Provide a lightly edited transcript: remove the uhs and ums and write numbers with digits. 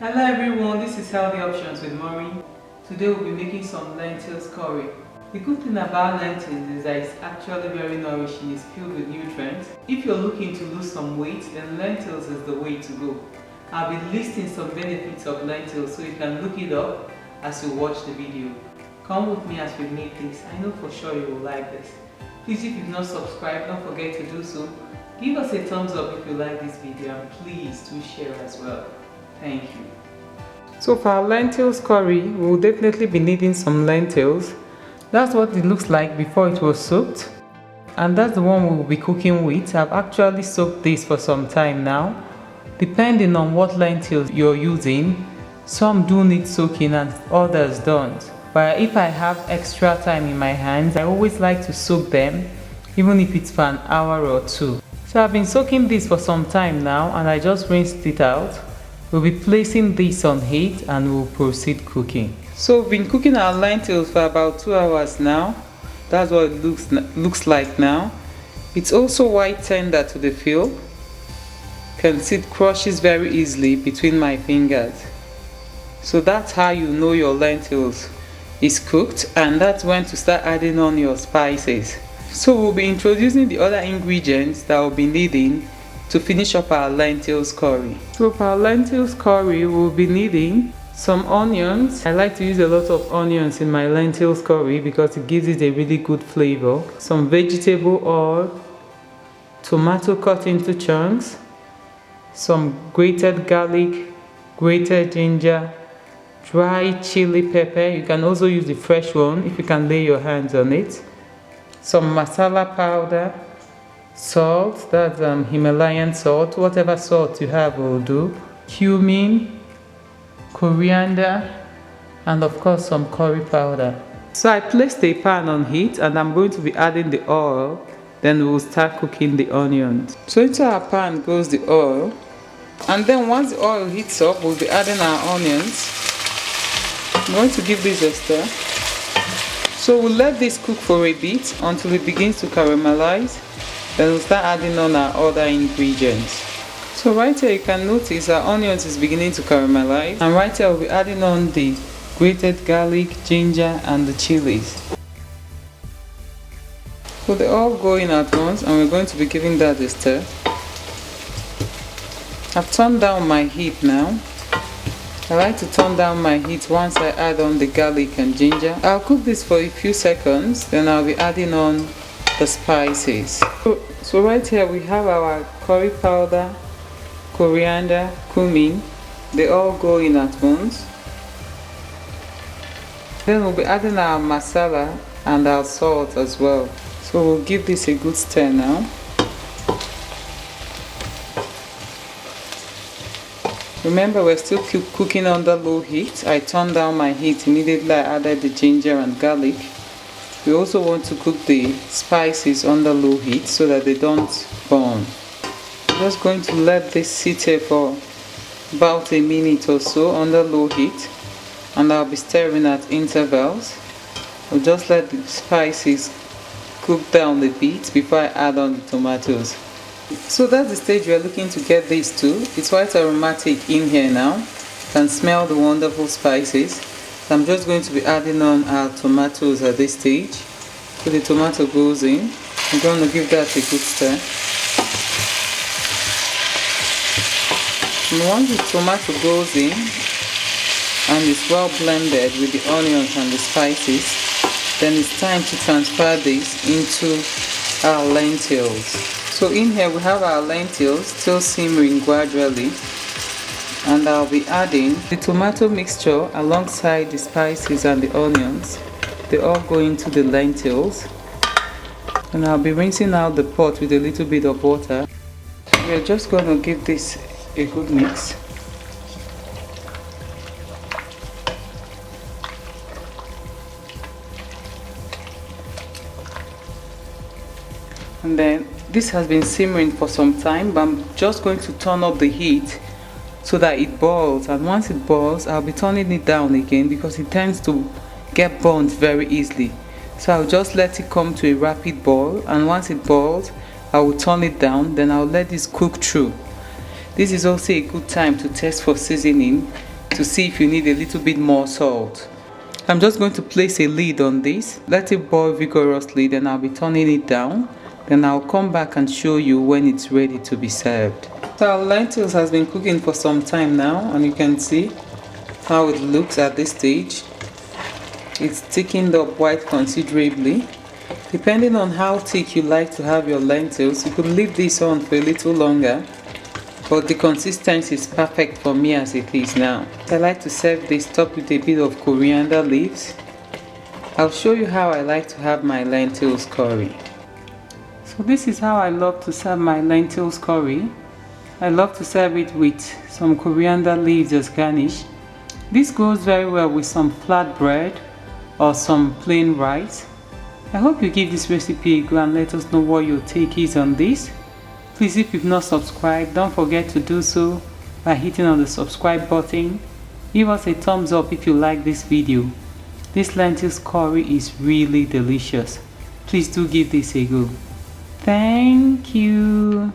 Hello everyone, this is Healthy Options with Maureen. Today we'll be making some lentils curry. The good thing about lentils is that it's actually very nourishing, it's filled with nutrients. If you're looking to lose some weight, then lentils is the way to go. I'll be listing some benefits of lentils so you can look it up as you watch the video. Come with me as we make this. I know for sure you will like this. Please, if you've not subscribed, don't forget to do so. Give us a thumbs up if you like this video and please do share as well. Thank you. So for our lentils curry, we'll definitely be needing some lentils. That's what it looks like before it was soaked. And that's the one we'll be cooking with. I've actually soaked this for some time now. Depending on what lentils you're using, some do need soaking and others don't. But if I have extra time in my hands, I always like to soak them, even if it's for an hour or two. So I've been soaking this for some time now and I just rinsed it out. We'll be placing this on heat and we'll proceed cooking. So we've been cooking our lentils for about 2 hours now. That's what it looks like now. It's also white tender to the feel. You can see it crushes very easily between my fingers. So that's how you know your lentils is cooked, and that's when to start adding on your spices. So we'll be introducing the other ingredients that we'll be needing to finish up our lentils curry. So for our lentils curry, we'll be needing some onions. I like to use a lot of onions in my lentils curry because it gives it a really good flavor. Some vegetable oil, tomato cut into chunks, some grated garlic, grated ginger, dry chili pepper. You can also use the fresh one if you can lay your hands on it. Some masala powder, salt, that's Himalayan salt, whatever salt you have will do, cumin, coriander, and of course some curry powder. So I placed a pan on heat and I'm going to be adding the oil, then we'll start cooking the onions. So into our pan goes the oil, and then once the oil heats up, we'll be adding our onions. I'm going to give this a stir. So we'll let this cook for a bit until it begins to caramelize. Then we'll start adding on our other ingredients. So right here you can notice our onions is beginning to caramelize, and right here we'll be adding on the grated garlic, ginger, and the chilies. So they all go in at once and we're going to be giving that a stir. I've turned down my heat now. I like to turn down my heat once I add on the garlic and ginger. I'll cook this for a few seconds, then I'll be adding on the spices. So right here we have our curry powder, coriander, cumin. They all go in at once. Then we'll be adding our masala and our salt as well. So we'll give this a good stir now. Remember, we're still cooking under low heat. I turned down my heat immediately I added the ginger and garlic. We also want to cook the spices under low heat so that they don't burn. I'm just going to let this sit here for about a minute or so under low heat, and I'll be stirring at intervals. I'll just let the spices cook down a bit before I add on the tomatoes. So that's the stage we are looking to get this to. It's quite aromatic in here now. You can smell the wonderful spices. I'm just going to be adding on our tomatoes at this stage. So the tomato goes in. I'm going to give that a good stir. And once the tomato goes in and is well blended with the onions and the spices, then it's time to transfer this into our lentils. So in here we have our lentils still simmering gradually. And I'll be adding the tomato mixture alongside the spices and the onions. They all go into the lentils. And I'll be rinsing out the pot with a little bit of water. We're just going to give this a good mix. And then this has been simmering for some time, but I'm just going to turn up the heat so that it boils, and once it boils I'll be turning it down again because it tends to get burnt very easily. So I'll just let it come to a rapid boil, and once it boils I will turn it down, then I'll let this cook through. This is also a good time to test for seasoning to see if you need a little bit more salt. I'm just going to place a lid on this, let it boil vigorously, then I'll be turning it down. Then I'll come back and show you when it's ready to be served. So our lentils has been cooking for some time now, and you can see how it looks at this stage. It's thickened up quite considerably. Depending on how thick you like to have your lentils, you could leave this on for a little longer, but the consistency is perfect for me as it is now. I like to serve this topped with a bit of coriander leaves. I'll show you how I like to have my lentils curry. So this is how I love to serve my lentils curry. I love to serve it with some coriander leaves as garnish. This goes very well with some flat bread or some plain rice. I hope you give this recipe a go and let us know what your take is on this. Please, if you've not subscribed, don't forget to do so by hitting on the subscribe button. Give us a thumbs up if you like this video. This lentils curry is really delicious. Please do give this a go. Thank you.